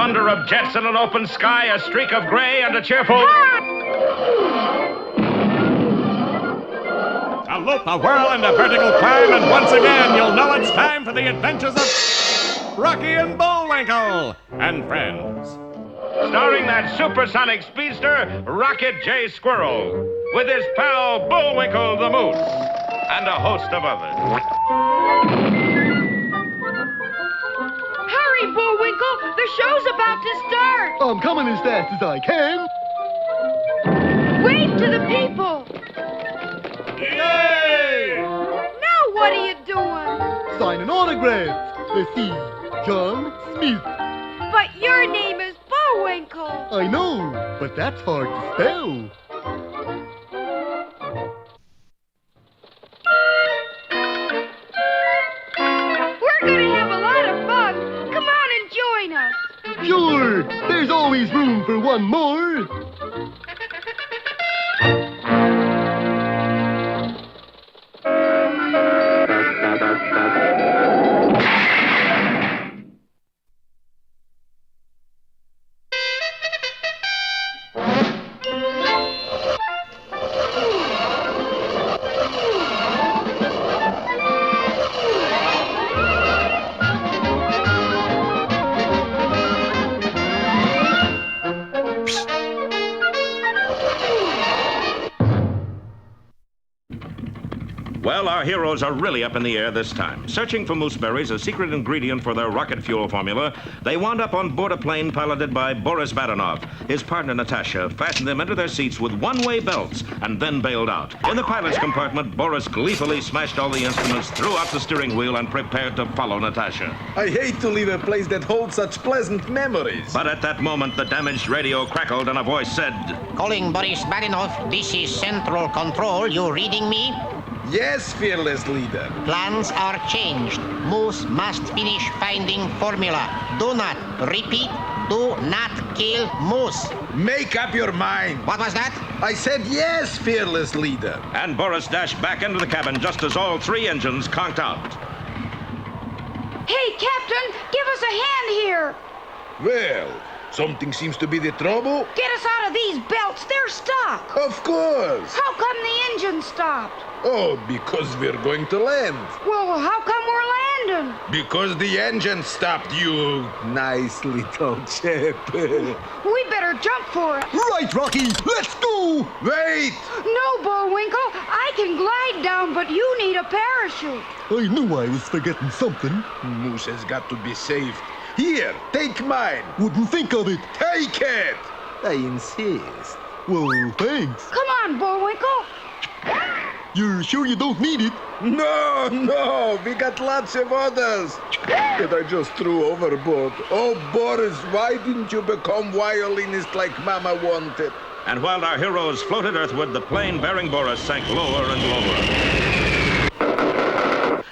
thunder of jets in an open sky, a streak of gray, and a cheerful... A loop, a whirl, and a vertical climb, and once again you'll know it's time for the adventures of Rocky and Bullwinkle and friends. Starring that supersonic speedster, Rocket J. Squirrel, with his pal Bullwinkle the Moose, and a host of others. Hurry, Bullwinkle! The show's about to start! I'm coming as fast as I can. Wave to the people! Yay! Now what are you doing? Signing autographs. Let's see. John Smith. But your name is Bullwinkle! I know, but that's hard to spell. We're gonna have a lot of fun! Come on and join us! Sure, there's always room for one more. Well, our heroes are really up in the air this time. Searching for mooseberries, a secret ingredient for their rocket fuel formula, they wound up on board a plane piloted by Boris Badenov. His partner, Natasha, fastened them into their seats with one-way belts and then bailed out. In the pilot's compartment, Boris gleefully smashed all the instruments, threw out the steering wheel, and prepared to follow Natasha. I hate to leave a place that holds such pleasant memories. But at that moment, the damaged radio crackled and a voice said, Calling Boris Badenov, this is Central Control. You reading me? Yes, fearless leader. Plans are changed. Moose must finish finding formula. Do not, repeat, do not kill Moose. Make up your mind. What was that? I said yes, fearless leader. and Boris dashed back into the cabin just as all three engines conked out. Hey, Captain, give us a hand here. Well, something seems to be the trouble. Get us out of these belts. They're stuck. Of course. How come the engine stopped? Oh, because we're going to land. Well, how come we're landing? Because the engine stopped, you nice little chap. We better jump for it. Right, Rocky, let's go! Wait! No, Bullwinkle, I can glide down, but you need a parachute. I knew I was forgetting something. Moose has got to be saved. Here, take mine. Wouldn't think of it. Take it. I insist. Well, thanks. Come on, Bullwinkle. You're sure you don't need it? No, we got lots of others that I just threw overboard. Oh, Boris, why didn't you become violinist like Mama wanted? And while our heroes floated earthward, the plane bearing Boris sank lower and lower.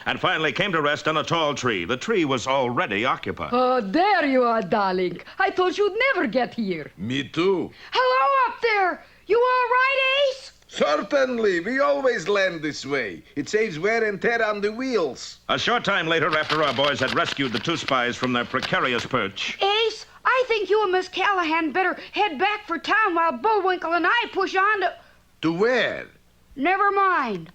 And finally came to rest on a tall tree. The tree was already occupied. Oh, there you are, darling. I thought you'd never get here. Me too. Hello up there. You all right, Ace? Certainly, we always land this way. It saves wear and tear on the wheels. A short time later, after our boys had rescued the two spies from their precarious perch, Ace, I think you and Miss Callahan better head back for town while Bullwinkle and I push on to... To where? Never mind.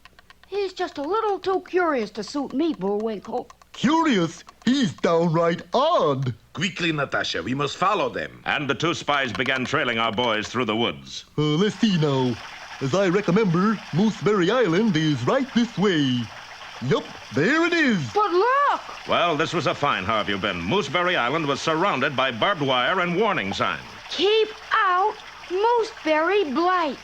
He's just a little too curious to suit me, Bullwinkle. Curious? He's downright odd. Quickly, Natasha, we must follow them. and the two spies began trailing our boys through the woods. Let's see now. As I remember, Mooseberry Island is right this way. Yup, there it is. But look! Well, this was a find, how have you been? Mooseberry Island was surrounded by barbed wire and warning signs. Keep out Mooseberry Blight.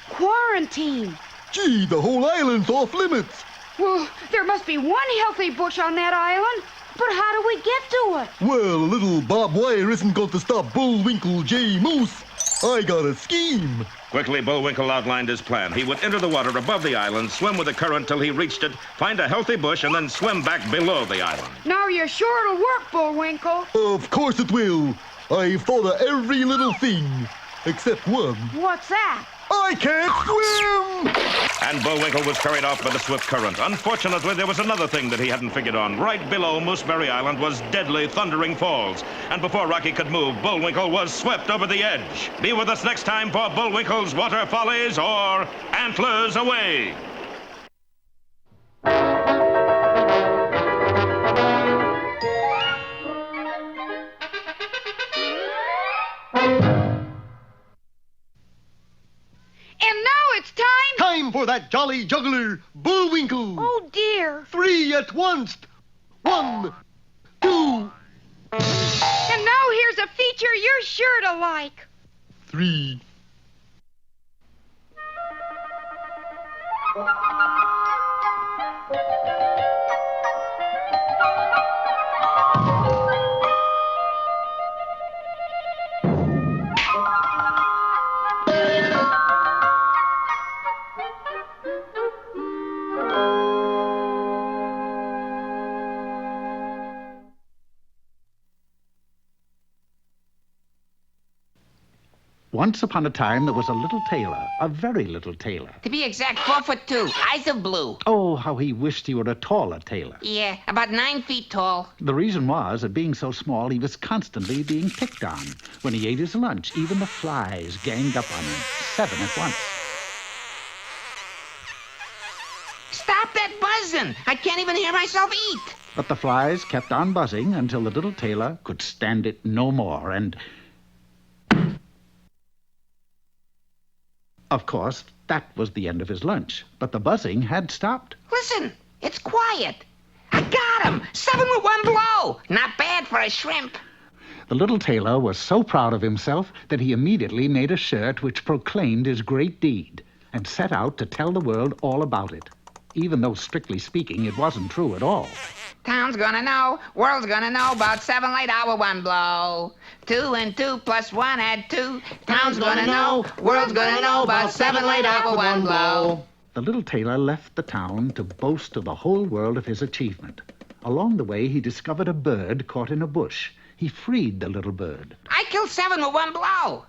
Quarantine. Gee, the whole island's off limits. Well, there must be one healthy bush on that island. But how do we get to it? Well, a little barbed wire isn't going to stop Bullwinkle J. Moose. I got a scheme. Quickly, Bullwinkle outlined his plan. He would enter the water above the island, swim with the current till he reached it, find a healthy bush, and then swim back below the island. Now you're sure it'll work, Bullwinkle. Of course it will. I've thought of every little thing. Except one. What's that? I can't swim! And Bullwinkle was carried off by the swift current. Unfortunately, there was another thing that he hadn't figured on. Right below Mooseberry Island was deadly thundering falls. And before Rocky could move, Bullwinkle was swept over the edge. Be with us next time for Bullwinkle's Water Follies or Antlers Away. And now it's time. Time for that jolly juggler, Bullwinkle. Oh, dear. 3 at once. 1, 2, And now here's a feature you're sure to like. 3. Once upon a time, there was a little tailor, a very little tailor. To be exact, 4'2", eyes of blue. Oh, how he wished he were a taller tailor. Yeah, about 9 feet tall. The reason was that being so small, he was constantly being picked on. When he ate his lunch, even the flies ganged up on him, 7 at once. Stop that buzzing! I can't even hear myself eat. But the flies kept on buzzing until the little tailor could stand it no more, and... Of course, that was the end of his lunch, but the buzzing had stopped. Listen, it's quiet. I got him! 7 with 1 blow! Not bad for a shrimp. The little tailor was so proud of himself that he immediately made a shirt which proclaimed his great deed and set out to tell the world all about it, even though, strictly speaking, it wasn't true at all. Town's gonna know, world's gonna know about 7 late hour 1 blow. 2 and 2 plus 1 add 2. Town's gonna know, world's gonna know about 7 late hour 1 blow. The little tailor left the town to boast to the whole world of his achievement. Along the way, he discovered a bird caught in a bush. He freed the little bird. I killed 7 with 1 blow.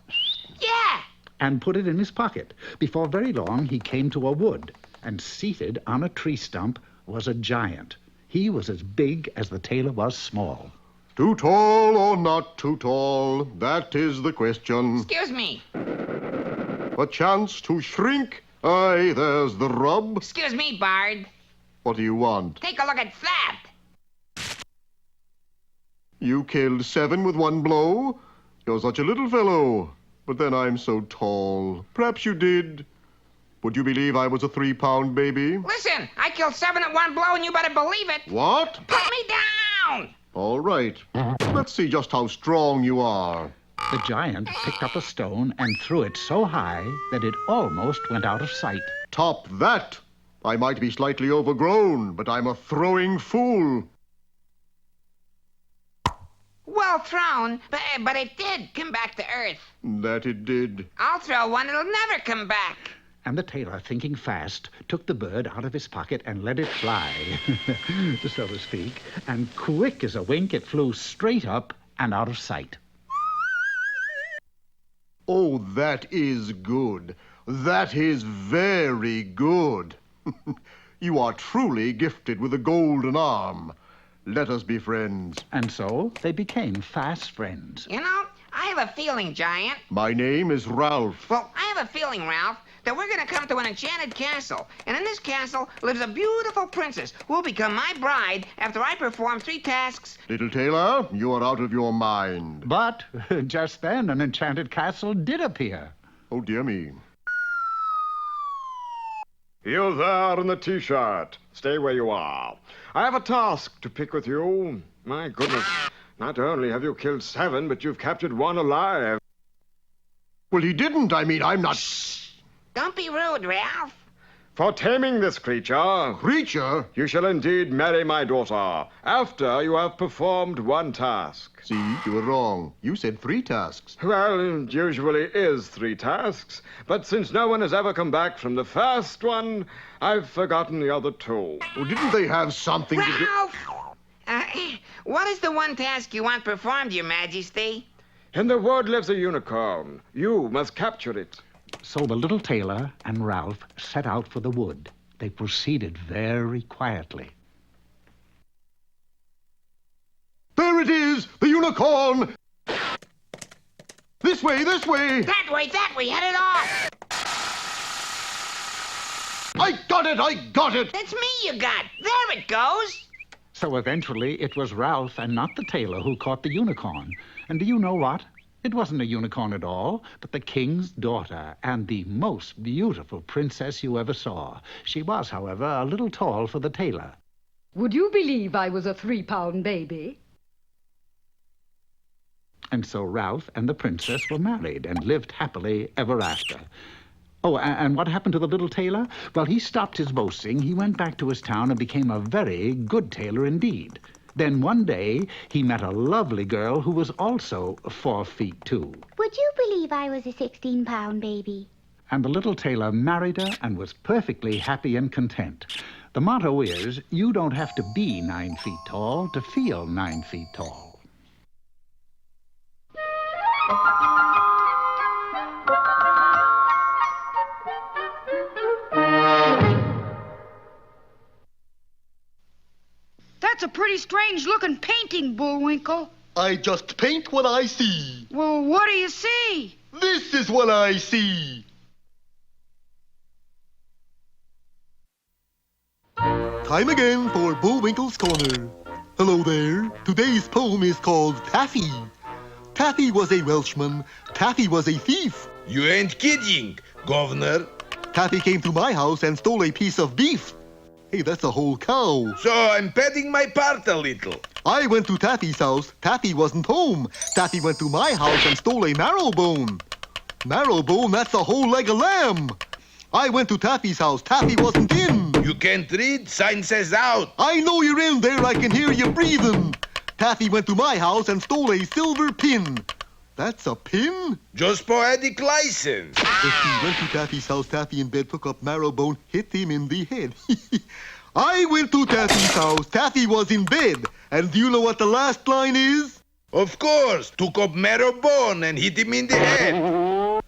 Yeah. And put it in his pocket. Before very long, he came to a wood, and seated on a tree stump was a giant. He was as big as the tailor was small. Too tall or not too tall? That is the question. Excuse me. A chance to shrink? Aye, there's the rub. Excuse me, Bard. What do you want? Take a look at that. You killed 7 with 1 blow? You're such a little fellow. But then I'm so tall. Perhaps you did. Would you believe I was a 3-pound baby? Listen, I killed 7 at 1 blow, and you better believe it. What? Put me down! All right. Let's see just how strong you are. The giant picked up a stone and threw it so high that it almost went out of sight. Top that. I might be slightly overgrown, but I'm a throwing fool. Well thrown, but it did come back to Earth. That it did. I'll throw one, it'll never come back. And the tailor, thinking fast, took the bird out of his pocket and let it fly, so to speak. And quick as a wink, it flew straight up and out of sight. Oh, that is good. That is very good. You are truly gifted with a golden arm. Let us be friends. And so they became fast friends. You know, I have a feeling, Giant. My name is Ralph. Well, I have a feeling, Ralph, that we're going to come to an enchanted castle. And in this castle lives a beautiful princess who will become my bride after I perform 3 tasks. Little tailor, you are out of your mind. But just then an enchanted castle did appear. Oh, dear me. You there in the T-shirt. Stay where you are. I have a task to pick with you. My goodness. Not only have you killed 7, but you've captured 1 alive. Well, he didn't. I mean, I'm not... Shh! Don't be rude, Ralph. For taming this creature, Creature? you shall indeed marry my daughter after you have performed 1 task. See, you were wrong. You said 3 tasks. Well, it usually is 3 tasks, but since no one has ever come back from the first one, I've forgotten the other 2. Oh, didn't they have something to do... Ralph! What is the 1 task you want performed, Your Majesty? In the wood lives a unicorn. You must capture it. So the little tailor and Ralph set out for the wood. They proceeded very quietly. There it is, the unicorn! This way, this way! That way, head it off! I got it! It's me you got. There it goes. So eventually it was Ralph and not the tailor who caught the unicorn. And do you know what? It wasn't a unicorn at all, but the king's daughter, and the most beautiful princess you ever saw. She was, however, a little tall for the tailor. Would you believe I was a 3-pound baby? And so Ralph and the princess were married and lived happily ever after. Oh, and what happened to the little tailor? Well, he stopped his boasting, he went back to his town and became a very good tailor indeed. Then one day, he met a lovely girl who was also 4 feet 2. Would you believe I was a 16-pound baby? And the little tailor married her and was perfectly happy and content. The motto is, you don't have to be 9 feet tall to feel 9 feet tall. That's a pretty strange-looking painting, Bullwinkle. I just paint what I see. Well, what do you see? This is what I see. Time again for Bullwinkle's Corner. Hello there. Today's poem is called Taffy. Taffy was a Welshman. Taffy was a thief. You ain't kidding, governor. Taffy came to my house and stole a piece of beef. Hey, that's a whole cow. So I'm petting my part a little. I went to Taffy's house. Taffy wasn't home. Taffy went to my house and stole a marrow bone. Marrow bone, that's a whole leg of lamb. I went to Taffy's house. Taffy wasn't in. You can't read? Sign says out. I know you're in there. I can hear you breathing. Taffy went to my house and stole a silver pin. That's a pin? Just poetic license. He went to Taffy's house. Taffy in bed took up Marrowbone, hit him in the head. I went to Taffy's house. Taffy was in bed. And do you know what the last line is? Of course. Took up Marrowbone and hit him in the head.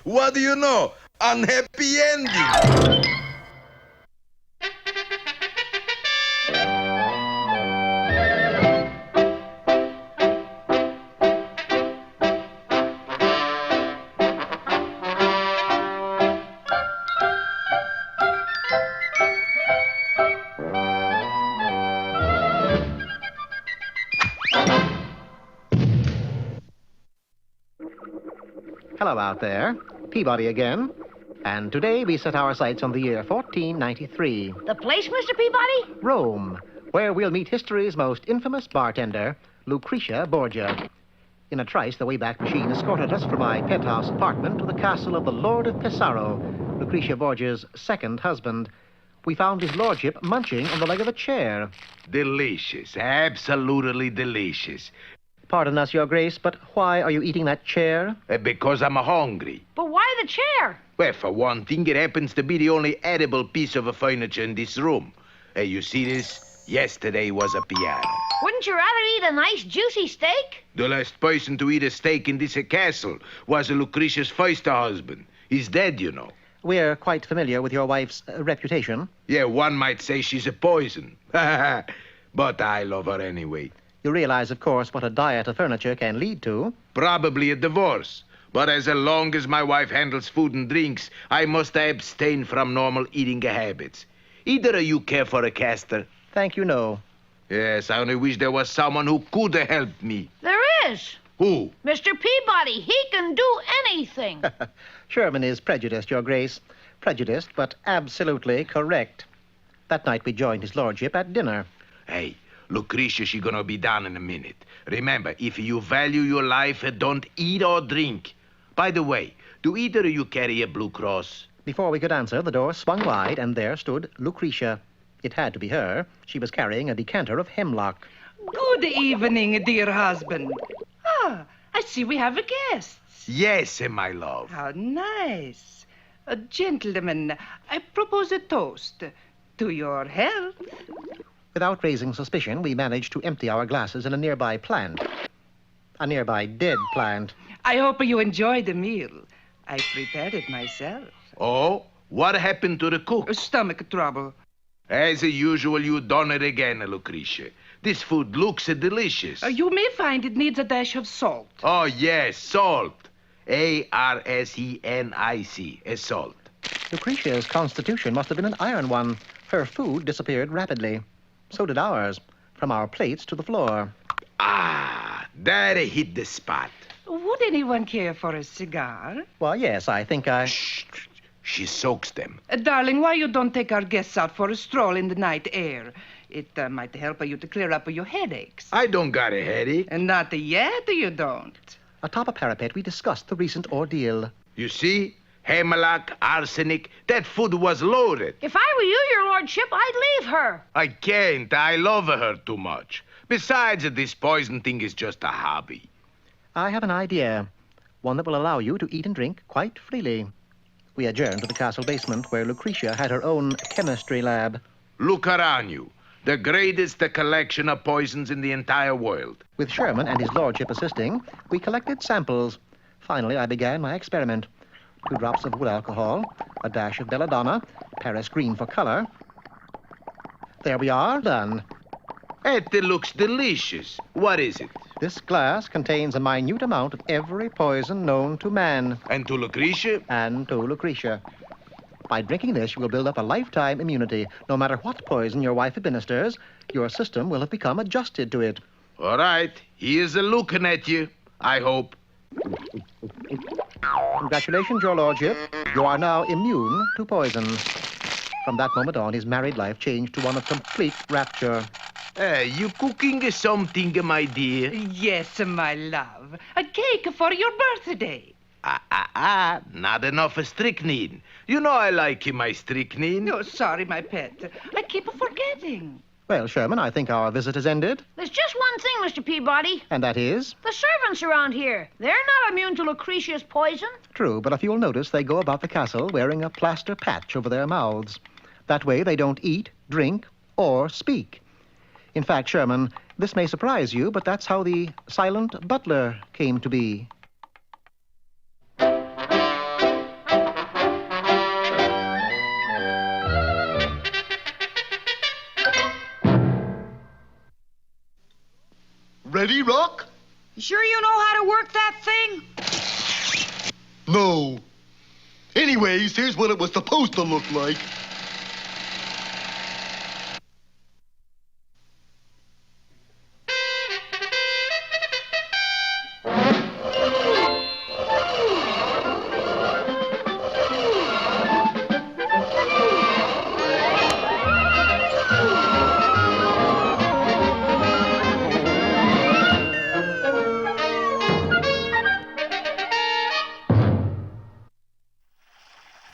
What do you know? Unhappy ending. Hello out there. Peabody again. And today we set our sights on the year 1493. The place, Mr. Peabody? Rome, where we'll meet history's most infamous bartender, Lucretia Borgia. In a trice, the Wayback Machine escorted us from my penthouse apartment to the castle of the Lord of Pesaro, Lucretia Borgia's second husband. We found his lordship munching on the leg of a chair. Delicious. Absolutely delicious. Pardon us, Your Grace, but why are you eating that chair? Because I'm hungry. But why the chair? Well, for one thing, it happens to be the only edible piece of furniture in this room. Hey, you see this? Yesterday was a piano. Wouldn't you rather eat a nice, juicy steak? The last person to eat a steak in this castle was Lucretia's first husband. He's dead, you know. We're quite familiar with your wife's reputation. Yeah, one might say she's a poison. But I love her anyway. You realize, of course, what a diet of furniture can lead to. Probably a divorce. But as long as my wife handles food and drinks, I must abstain from normal eating habits. Either of you care for a caster? Thank you, no. Yes, I only wish there was someone who could have helped me. There is. Who? Mr. Peabody. He can do anything. Sherman is prejudiced, Your Grace. Prejudiced, but absolutely correct. That night we joined his lordship at dinner. Hey, Lucretia, she's gonna be down in a minute. Remember, if you value your life, don't eat or drink. By the way, do either of you carry a Blue Cross? Before we could answer, the door swung wide, and there stood Lucretia. It had to be her. She was carrying a decanter of hemlock. Good evening, dear husband. Ah, I see we have guests. Yes, my love. How nice. Gentlemen, I propose a toast. To your health. Without raising suspicion, we managed to empty our glasses in a nearby plant. A nearby dead plant. I hope you enjoyed the meal. I prepared it myself. Oh, what happened to the cook? Stomach trouble. As usual, you done it again, Lucretia. This food looks delicious. You may find it needs a dash of salt. Oh, yes, salt. A-R-S-E-N-I-C, salt. Lucretia's constitution must have been an iron one. Her food disappeared rapidly. So did ours, from our plates to the floor. Ah, that hit the spot. Would anyone care for a cigar? Well, yes, I think I... Shh. She soaks them. Darling, why you don't take our guests out for a stroll in the night air? It might help you to clear up your headaches. I don't got a headache. And not yet, you don't. Atop a parapet, we discussed the recent ordeal. You see? Hemlock, arsenic, that food was loaded. If I were you, your lordship, I'd leave her. I can't. I love her too much. Besides, this poison thing is just a hobby. I have an idea. One that will allow you to eat and drink quite freely. We adjourned to the castle basement where Lucretia had her own chemistry lab. Look around you. The greatest collection of poisons in the entire world. With Sherman and his lordship assisting, we collected samples. Finally, I began my experiment. 2 drops of wood alcohol, a dash of belladonna, Paris green for color. There we are, done. It looks delicious. What is it? This glass contains a minute amount of every poison known to man. And to Lucretia? And to Lucretia. By drinking this, you will build up a lifetime immunity. No matter what poison your wife administers, your system will have become adjusted to it. All right. He is looking at you, I hope. Congratulations, your lordship. You are now immune to poison. From that moment on, his married life changed to one of complete rapture. You cooking something, my dear? Yes, my love. A cake for your birthday. Not enough strychnine. You know I like my strychnine. Oh, sorry, my pet. I keep forgetting. Well, Sherman, I think our visit has ended. There's just one thing, Mr. Peabody. And that is? The servants around here. They're not immune to Lucretia's poison. True, but if you'll notice, they go about the castle wearing a plaster patch over their mouths. That way they don't eat, drink, or speak. In fact, Sherman, this may surprise you, but that's how the silent butler came to be. Ready, Rock? You sure you know how to work that thing? No. Anyways, here's what it was supposed to look like.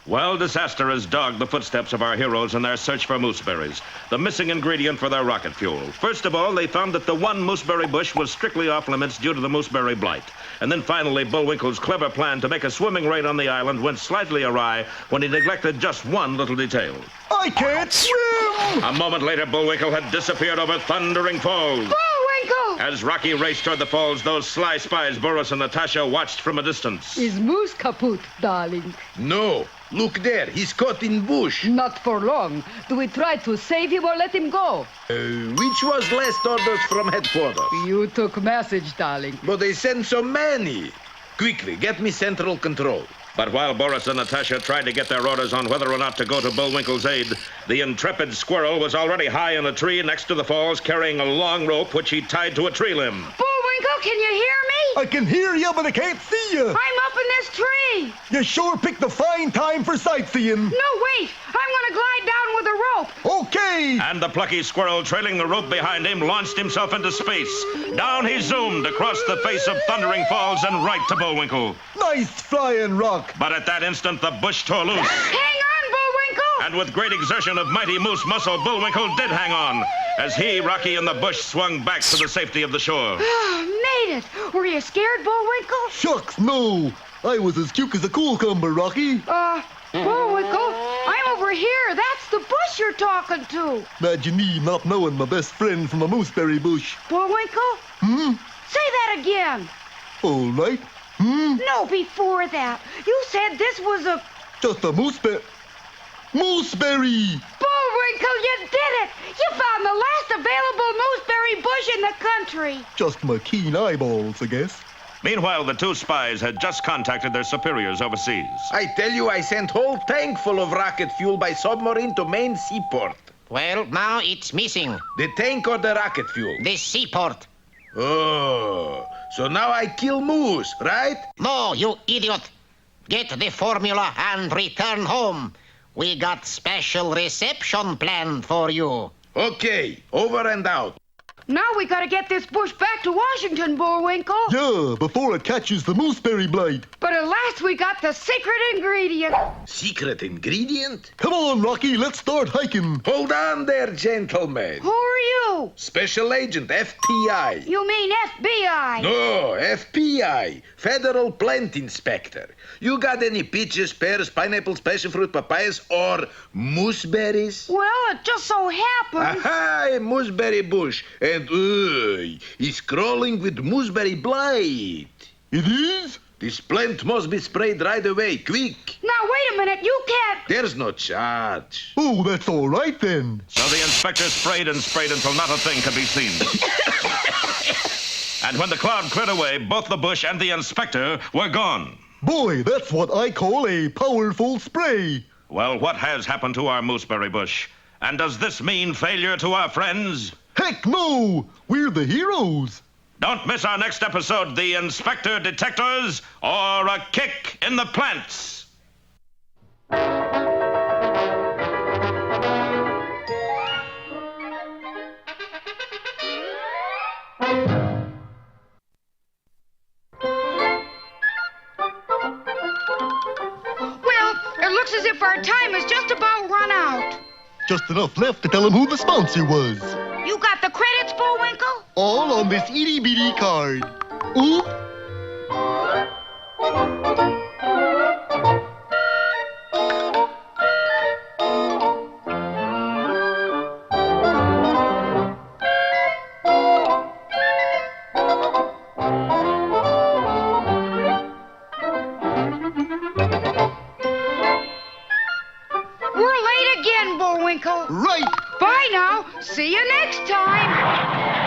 Well, disaster has dogged the footsteps of our heroes in their search for mooseberries, the missing ingredient for their rocket fuel. First of all, they found that the one mooseberry bush was strictly off limits due to the mooseberry blight. And then finally, Bullwinkle's clever plan to make a swimming raid on the island went slightly awry when he neglected just one little detail. I can't swim! A moment later, Bullwinkle had disappeared over thundering falls. Bullwinkle! As Rocky raced toward the falls, those sly spies, Boris and Natasha, watched from a distance. Is moose kaput, darling? No. Look there. He's caught in bush. Not for long. Do we try to save him or let him go? Which was last orders from headquarters? You took message, darling. But they sent so many. Quickly, get me central control. But while Boris and Natasha tried to get their orders on whether or not to go to Bullwinkle's aid, the intrepid squirrel was already high in a tree next to the falls, carrying a long rope which he tied to a tree limb. Bullwinkle, can you hear me? I can hear you, but I can't see you. I'm up in this tree. You sure picked a fine time for sightseeing. No, wait. I'm going to glide down with a rope. Okay. And the plucky squirrel, trailing the rope behind him, launched himself into space. Down he zoomed across the face of Thundering Falls and right to Bullwinkle. Nice flying, Rock. But at that instant, the bush tore loose. Hang on, Bullwinkle. And with great exertion of mighty moose muscle, Bullwinkle did hang on, as he, Rocky, and the bush swung back to the safety of the shore. Made it. Were you scared, Bullwinkle? Shucks, no. I was as cute as a cucumber, Rocky. Bullwinkle, I'm over here. That's the bush you're talking to. Imagine me not knowing my best friend from a mooseberry bush. Bullwinkle? Hmm? Say that again. All right. No, before that. You said this was a... Just a mooseberry. Mooseberry! Bullwinkle, you did it! You found the last available mooseberry bush in the country. Just my keen eyeballs, I guess. Meanwhile, the two spies had just contacted their superiors overseas. I tell you, I sent whole tank full of rocket fuel by submarine to main seaport. Well, now it's missing. The tank or the rocket fuel? The seaport. Oh, so now I kill moose, right? No, you idiot. Get the formula and return home. We got special reception planned for you. Okay, over and out. Now we gotta get this bush back to Washington, Bullwinkle. Yeah, before it catches the mooseberry blight. But at last we got the secret ingredient. Secret ingredient? Come on, Rocky, let's start hiking. Hold on there, gentlemen. Who are you? Special Agent, FPI. You mean FBI? No, FPI, Federal Plant Inspector. You got any peaches, pears, pineapples, passion fruit, papayas, or mooseberries? Well, it just so happens. Aha, a mooseberry bush. And, it's crawling with mooseberry blight. It is? This plant must be sprayed right away, quick. Now, wait a minute, you can't... There's no charge. Oh, that's all right then. So the inspector sprayed and sprayed until not a thing could be seen. And when the cloud cleared away, both the bush and the inspector were gone. Boy, that's what I call a powerful spray. Well, what has happened to our mooseberry bush? And does this mean failure to our friends? Heck no! We're the heroes. Don't miss our next episode, The Inspector Detectors, or A Kick in the Plants. Well, it looks as if our time has just about run out. Just enough left to tell him who the sponsor was. You got the credits, Bullwinkle? All on this itty-bitty card. Oop. We're late again, Bullwinkle. Right. Bye now. See you next time.